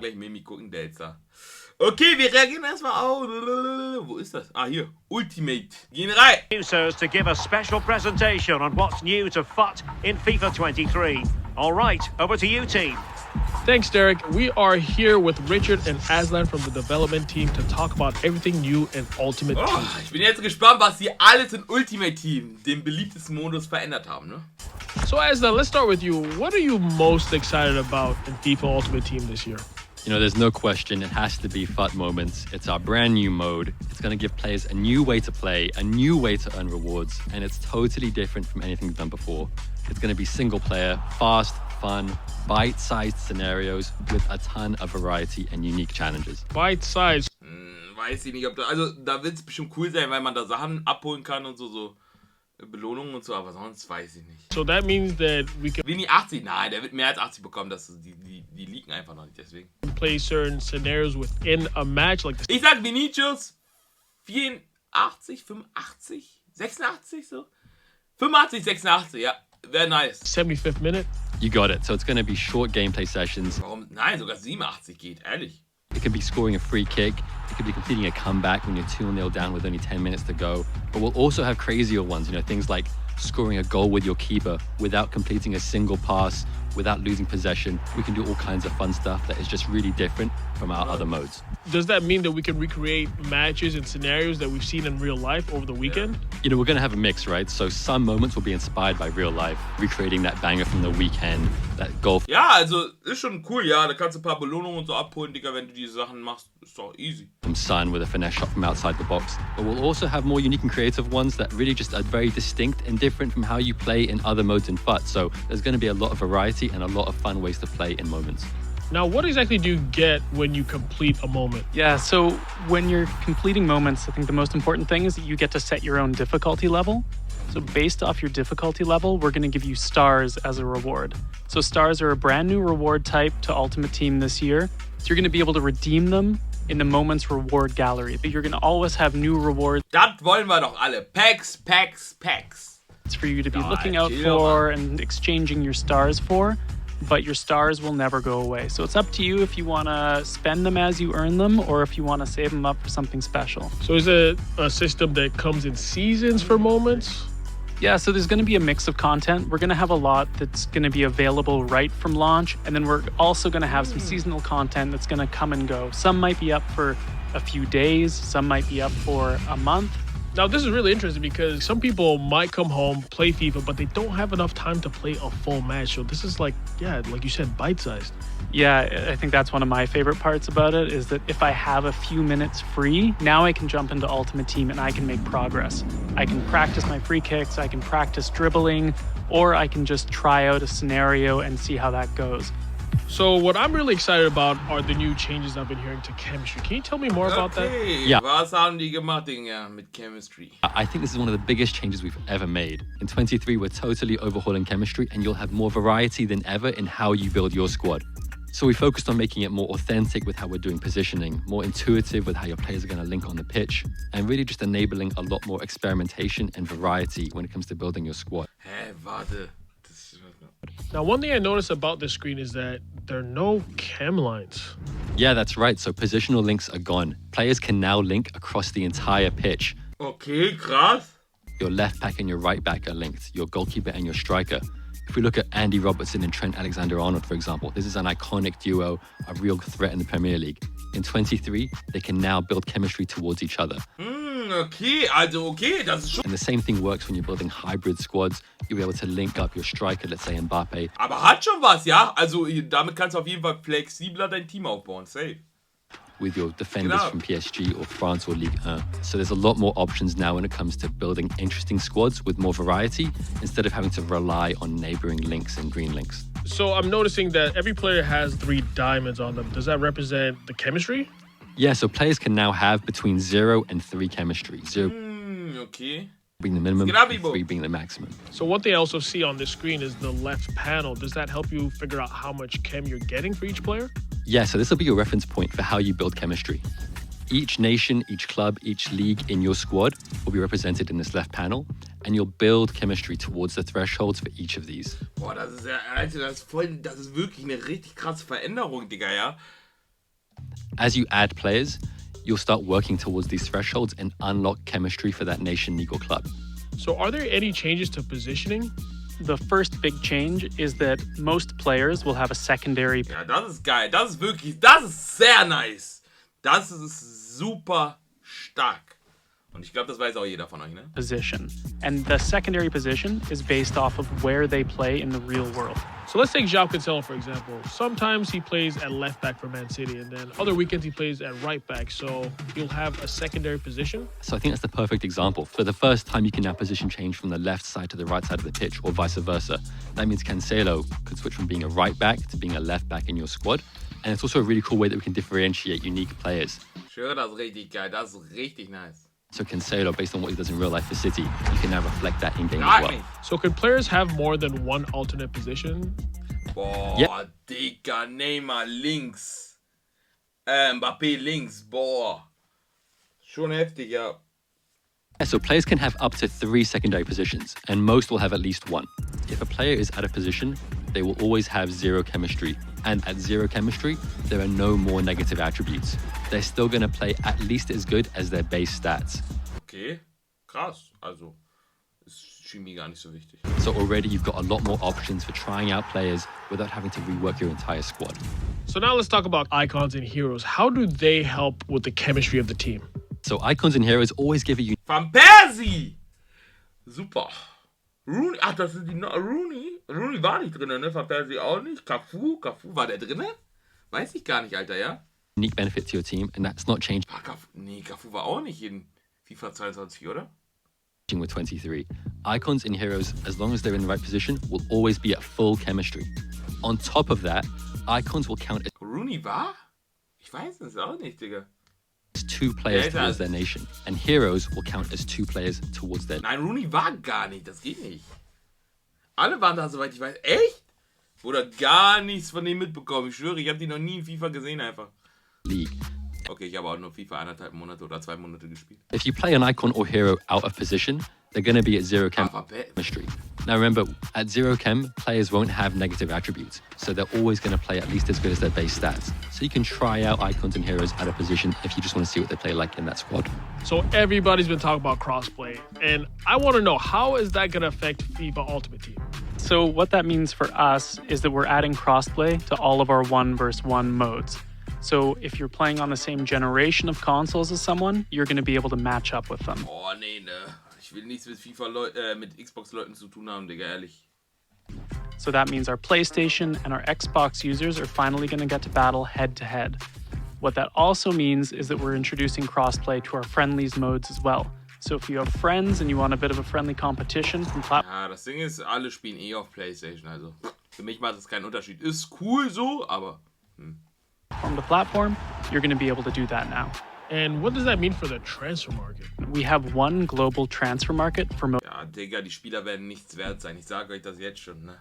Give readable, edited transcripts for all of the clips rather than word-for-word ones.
gleich Mimi gucken, der jetzt da. Okay, wir reagieren erstmal auf. Wo ist das? Ah, hier. Ultimate. Gehen rein. Producers to give a special presentation on what's new to FUT in FIFA 23. All right, over to you, team. Thanks, Derek. We are here with Richard and Aslan from the development team to talk about everything new in Ultimate Team. Ich bin jetzt gespannt, was sie alles in Ultimate Team, dem beliebtesten Modus, verändert haben, ne? So, Aslan, let's start with you. What are you most excited about in FIFA Ultimate Team this year? You know, there's no question, it has to be FUT Moments. It's our brand new mode. It's going to give players a new way to play, a new way to earn rewards, and it's totally different from anything we've done before. It's going to be single player, fast, fun, bite-sized scenarios with a ton of variety and unique challenges. Bite-sized? Weiß ich nicht, ob da, also da wird es bestimmt cool sein, weil man da Sachen abholen kann und so Belohnungen und so, aber sonst weiß ich nicht. So that means that we can Vini 80, nein, der wird mehr als 80 bekommen, die liegen einfach noch nicht, deswegen. Play certain scenarios within a match like this. Ich sag Vinicius 84, 85, 86 so? 85, 86, ja, wäre nice. 75th minute? You got it. So it's going to be short gameplay sessions. Warum? Nein, sogar 87 geht, ehrlich. It could be scoring a free kick. It could be completing a comeback when you're 2-0 down with only 10 minutes to go. But we'll also have crazier ones, you know, things like scoring a goal with your keeper without completing a single pass, without losing possession. We can do all kinds of fun stuff that is just really different from our other modes. Does that mean that we can recreate matches and scenarios that we've seen in real life over the weekend? You know, we're going to have a mix, right? So some moments will be inspired by real life, recreating that banger from the weekend, that goal. Ja, also ist schon cool, ja. Da kannst du ein paar Belohnungen und so abholen, Digga, wenn du diese Sachen machst. Ist doch easy. From Sun with a finesse shot from outside the box. But we'll also have more unique and creative ones that really just are very distinct and different from how you play in other modes in FUT. So there's going to be a lot of variety and a lot of fun ways to play in moments. Now, what exactly do you get when you complete a moment? Yeah, so when you're completing moments, I think the most important thing is that you get to set your own difficulty level. So based off your difficulty level, we're going to give you stars as a reward. So stars are a brand new reward type to Ultimate Team this year. So you're going to be able to redeem them in the Moments Reward Gallery. You're going to always have new rewards. Das wollen wir doch alle. Packs. It's for you to be looking out for and exchanging your stars for. But your stars will never go away. So it's up to you if you want to spend them as you earn them or if you want to save them up for something special. So is it a system that comes in seasons for moments? Yeah, so there's going to be a mix of content. We're going to have a lot that's going to be available right from launch. And then we're also going to have some seasonal content that's going to come and go. Some might be up for a few days. Some might be up for a month. Now, this is really interesting because some people might come home, play FIFA, but they don't have enough time to play a full match. So this is like, yeah, like you said, bite-sized. Yeah, I think that's one of my favorite parts about it is that if I have a few minutes free, now I can jump into Ultimate Team and I can make progress. I can practice my free kicks, I can practice dribbling, or I can just try out a scenario and see how that goes. So what I'm really excited about are the new changes I've been hearing to chemistry. Can you tell me more about that? Yeah. Was haben die gemacht, Digga, mit Chemistry? I think this is one of the biggest changes we've ever made. In 23, we're totally overhauling chemistry and you'll have more variety than ever in how you build your squad. So we focused on making it more authentic with how we're doing positioning, more intuitive with how your players are going to link on the pitch, and really just enabling a lot more experimentation and variety when it comes to building your squad. Hä, warte. Now, one thing I noticed about this screen is that there are no chem lines. Yeah, that's right. So positional links are gone. Players can now link across the entire pitch. Okay, krass. Your left back and your right back are linked, your goalkeeper and your striker. If we look at Andy Robertson and Trent Alexander-Arnold, for example, this is an iconic duo, a real threat in the Premier League. In 23, they can now build chemistry towards each other. Okay, also okay, das ist schon... And the same thing works when you're building hybrid squads. You'll be able to link up your striker, let's say Mbappe. Aber hat schon was, ja? Also damit kannst du auf jeden Fall flexibler dein Team aufbauen, safe. With your defenders from PSG or France or Ligue 1. So there's a lot more options now when it comes to building interesting squads with more variety instead of having to rely on neighboring links and green links. So I'm noticing that every player has 3 diamonds on them. Does that represent the chemistry? Yeah, so players can now have between 0 and 3 chemistry. 0 Okay. being the minimum, and 3 being the maximum. So one thing I also see on this screen is the left panel. Does that help you figure out how much chem you're getting for each player? Yeah, so this will be your reference point for how you build chemistry. Each nation, each club, each league in your squad will be represented in this left panel, and you'll build chemistry towards the thresholds for each of these. Boah, das ist ja, Alter, das ist wirklich eine richtig krasse Veränderung, Digga, ja. As you add players, you'll start working towards these thresholds and unlock chemistry for that nation, league, or club. So are there any changes to positioning? The first big change is that most players will have a secondary Ja, das ist geil. Das ist sehr nice. Das ist super stark. Und ich glaube, das weiß auch jeder von euch, ne? position. And the secondary position is based off of where they play in the real world. So let's take João Cancelo, for example. Sometimes he plays at left back for Man City, and then other weekends he plays at right back. So you'll have a secondary position. So I think that's the perfect example. For the first time, you can now position change from the left side to the right side of the pitch, or vice versa. That means Cancelo could switch from being a right back to being a left back in your squad. And it's also a really cool way that we can differentiate unique players. Schwöre, das ist richtig geil. Das ist richtig nice. So Cancelo, based on what he does in real life for City, you can now reflect that in game as Frag well. mich. So can players have more than one alternate position? Boah, Ja. Digga, Neymar links. Mbappé links, boah. Schon heftig, ja. Yeah, so players can have up to 3 secondary positions, and most will have at least one. If a player is out of position, they will always have 0 chemistry. And at 0 chemistry, there are no more negative attributes. They're still going to play at least as good as their base stats. Okay, krass. Also, ist schien mir gar nicht so wichtig. So already you've got a lot more options for trying out players without having to rework your entire squad. So now let's talk about icons and heroes. How do they help with the chemistry of the team? So icons and heroes always give you Van Persie! Super. Rooney, ach, das sind die Rooney. Rooney war nicht drin, ne? Van Persie auch nicht. Cafu, war der drin? Weiß ich gar nicht, Alter, ja? unique benefit to your team, and that's not changing Ah, Cafu war auch nicht in FIFA 22, oder? with 23. Icons and heroes, as long as they're in the right position, will always be at full chemistry. On top of that, icons will count Rooney war? Ich weiß es auch nicht, Digga. as 2 players Yeah, towards their nation, and heroes will count as 2 players towards their Nein, Rooney war gar nicht, das geht nicht. Alle waren da, soweit ich weiß. Echt? Oder gar nichts von dem mitbekommen. Ich schwöre, ich habe die noch nie in FIFA gesehen einfach. league. Okay, ich habe auch nur FIFA 1,5 Monate oder 2 Monate gespielt. If you play an icon or hero out of position, they're going to be at 0 Aber chemistry. Now remember, at 0 chem, players won't have negative attributes, so they're always going to play at least as good as their base stats. So you can try out icons and heroes out of position if you just want to see what they play like in that squad. So everybody's been talking about crossplay, and I want to know, how is that going to affect FIFA Ultimate Team? So what that means for us is that we're adding crossplay to all of our 1 versus 1 modes. So if you're playing on the same generation of consoles as someone, you're going to be able to match up with them. Oh, nee, ne. Ich will nichts mit mit Xbox-Leuten zu tun haben, Digga, ehrlich. So that means our PlayStation and our Xbox users are finally going to get to battle head to head. What that also means is that we're introducing crossplay to our friendlies modes as well. So if you have friends and you want a bit of a friendly competition from Ja, das Ding ist, alle spielen eh auf PlayStation, also für mich macht es keinen Unterschied. Ist cool so, aber platform to platform, you're going to be able to do that now. And what does that mean for the transfer market? We have one global transfer market for most. ja, Digga, die Spieler werden nichts wert sein. Ich sage euch das jetzt schon, ne?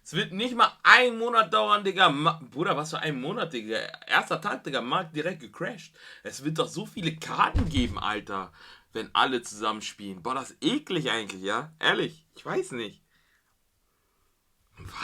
Es wird nicht mal 1 Monat dauern, Digga. Bruder, was für 1 Monat, Digga. Erster Tag, Digga, Markt direkt gecrashed. Es wird doch so viele Karten geben, Alter, wenn alle zusammen spielen. Boah, das ist eklig eigentlich, ja? Ehrlich, ich weiß nicht.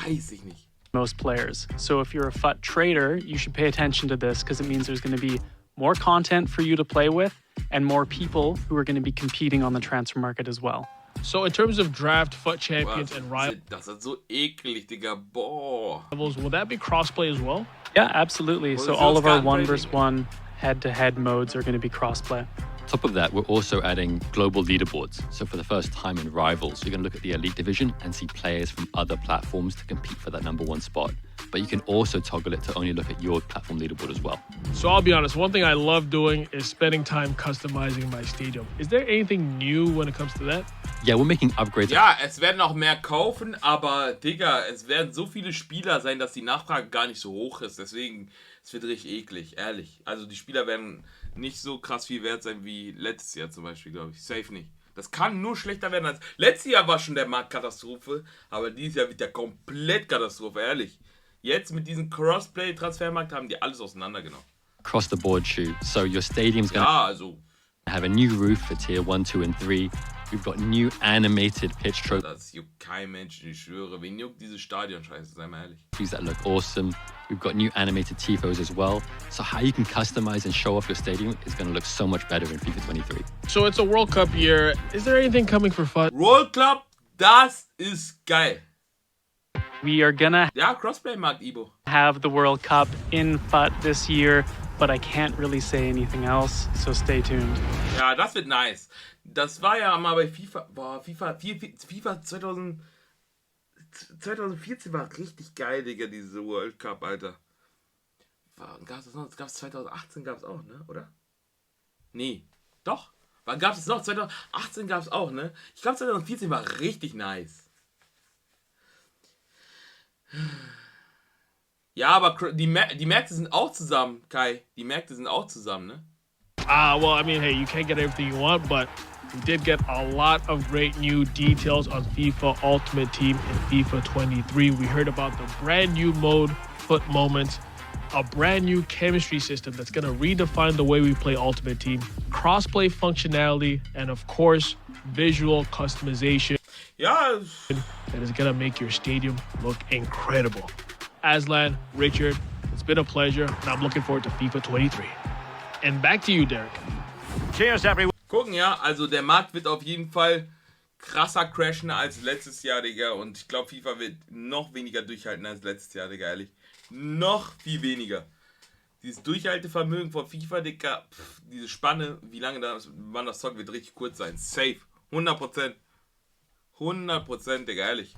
Weiß ich nicht. Most players. So if you're a FUT trader, you should pay attention to this because it means there's going to be more content for you to play with and more people who are going to be competing on the transfer market as well. So in terms of draft, FUT champions, Boah, and das ist so eklig, Digga. Boah. rivals, will that be crossplay as well? Yeah, absolutely. Well, So it's all of our got 1 rating. versus 1 head-to-head modes are going to be crossplay. Top of that, we're also adding global leaderboards. So for the first time in Rivals, you're going to look at the Elite Division and see players from other platforms to compete for that #1 spot. But you can also toggle it to only look at your platform leaderboard as well. So I'll be honest, one thing I love doing is spending time customizing my stadium. Is there anything new when it comes to that? Yeah, we're making upgrades. Ja, es werden auch mehr kaufen, aber Digga, es werden so viele Spieler sein, dass die Nachfrage gar nicht so hoch ist. Deswegen, es wird richtig eklig, ehrlich. Also die Spieler werden nicht so krass viel wert sein wie letztes Jahr zum Beispiel, glaube ich. Safe nicht. Das kann nur schlechter werden als... Letztes Jahr war schon der Markt Katastrophe, aber dieses Jahr wird der komplett Katastrophe, ehrlich. Jetzt mit diesem Crossplay-Transfermarkt haben die alles auseinandergenommen. Across the board shoe. So your stadium's going Ja, also... to have a new roof for tier 1, 2, and 3. We've got new animated pitch trophies Das juckt kein Mensch, ich schwöre. Wen juckt diese Stadion-Scheiße, sei mal ehrlich. that look awesome. We've got new animated tifos as well. So how you can customize and show off your stadium is going to look so much better in FIFA 23. So it's a World Cup year. Is there anything coming for FUT? World Club, das ist geil. We are gonna Ja, Crossplay-Markt, Ibo. have the World Cup in FUT this year, but I can't really say anything else, so stay tuned. Ja, das wird nice. Das war ja mal bei FIFA. Boah, FIFA 2014 war richtig geil, Digga, diese World Cup, Alter. Gab's das noch? Das gab's 2018 gab's auch, ne? Oder? Nee. Doch. Wann gab's es noch? 2018 gab's auch, ne? Ich glaube 2014 war richtig nice. Ja, aber die Märkte sind auch zusammen, Kai. Die Märkte sind auch zusammen, ne? Well, I mean, hey, you can't get everything you want, but we did get a lot of great new details on FIFA Ultimate Team in FIFA 23. We heard about the brand new mode, FUT Moments, a brand new chemistry system that's going to redefine the way we play Ultimate Team, crossplay functionality, and of course, visual customization. Ja, That is going to make your stadium look incredible. Aslan, Richard, it's been a pleasure, and I'm looking forward to FIFA 23. And back to you, Derek. Cheers, everyone. gucken, ja. Also der Markt wird auf jeden Fall krasser crashen als letztes Jahr, Digga. Und ich glaube, FIFA wird noch weniger durchhalten als letztes Jahr, Digga, ehrlich. Noch viel weniger. Dieses Durchhaltevermögen von FIFA, Digga, diese Spanne, wie lange man das zockt, wird richtig kurz sein. Safe. 100%. 100%, Digga, ehrlich.